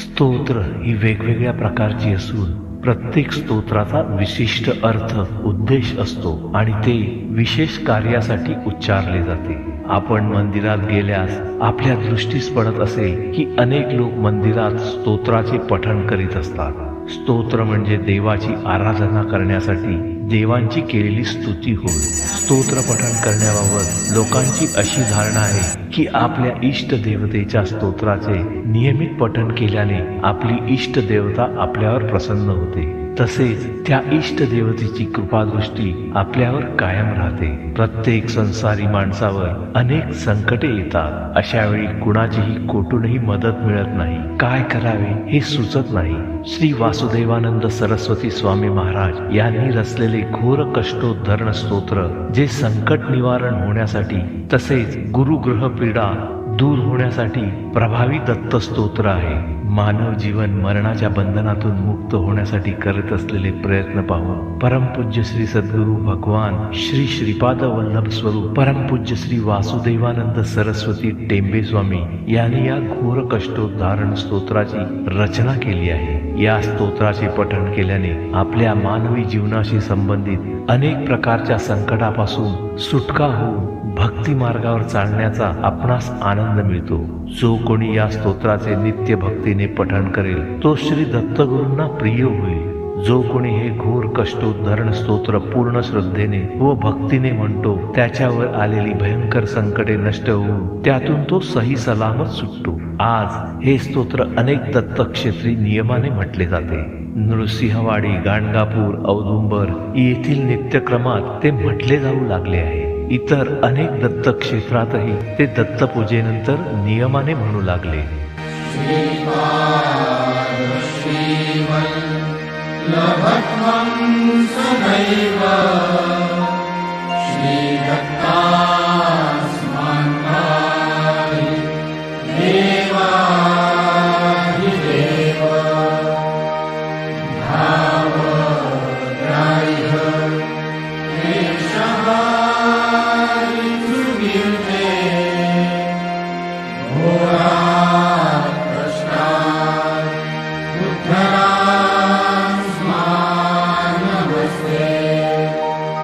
स्तोत्र ही वेगवेगळ्या प्रकारची असून प्रत्येक स्तोत्राचा विशिष्ट अर्थ उद्देश असतो आणि ते विशेष कार्यासाठी उच्चारले जाते. आपण मंदिरात गेल्यास आपल्या दृष्टीस पडत असेल की अनेक लोक मंदिरात स्तोत्राचे पठण करीत असतात. स्तोत्र म्हणजे देवाची आराधना करण्यासाठी देवांची केलेली स्तुती होय. स्तोत्र पठण करण्याबाबत लोकांची अशी धारणा आहे की आपल्या इष्ट देवतेच्या स्तोत्राचे नियमित पठण केल्याने आपली इष्ट देवता आपल्यावर प्रसन्न होते. तसेच त्या इष्ट देवतेची कृपादृष्टी आपल्यावर कायम राहते. प्रत्येक संसारी माणसावर अनेक संकटे येतात. अशा वेळी कुणाचीही कोठूनही मदत मिळत नाही. काय करावे हे सुचत नाही. श्री वासुदेवानंद सरस्वती स्वामी महाराज यांनी रचलेले घोर कष्टोद्धरण स्तोत्र जे संकट निवारण होण्यासाठी तसेच गुरुग्रह पीडा दूर होण्यासाठी प्रभावी दत्त स्तोत्र आहे. मानव जीवन मरणाच्या बंधनातून मुक्त होण्यासाठी करत असलेले प्रयत्न पाहून परमपूज्य श्री सद्गुरु भगवान श्री श्रीपाद वल्लभ स्वरूप परमपूज्य श्री वासुदेवानंद सरस्वती टेंबे स्वामी यांनी या घोर कष्टोद्धारण स्तोत्राची रचना केली आहे. या स्तोत्राचे पठण केल्याने आपल्या मानवी जीवनाशी संबंधित अनेक प्रकारच्या संकटापासून सुटका होऊन भक्ती मार्गावर चालण्याचा आपणास आनंद मिळतो. जो कोणी या स्तोत्राचे नित्य भक्तीने पठण करेल तो श्री दत्तगुरूंना प्रिय होईल. जो कोणी हे घोर कष्टोद्धरण स्तोत्र पूर्ण श्रद्धेने व भक्तीने म्हणतो त्याच्यावर आलेली भयंकर संकटे नष्ट होऊन त्यातून तो सही सलामत सुटतो. आज हे स्तोत्र अनेक दत्तक्षेत्री नियमाने म्हटले जाते. नृसिंहवाडी, गाणगापूर, औदुंबर येथील नित्यक्रमात ते म्हटले जाऊ लागले आहे. इतर अनेक दत्तक्षेत्रातही ते दत्तपूजेनंतर नियमाने म्हणू लागले. श्रीदत्ता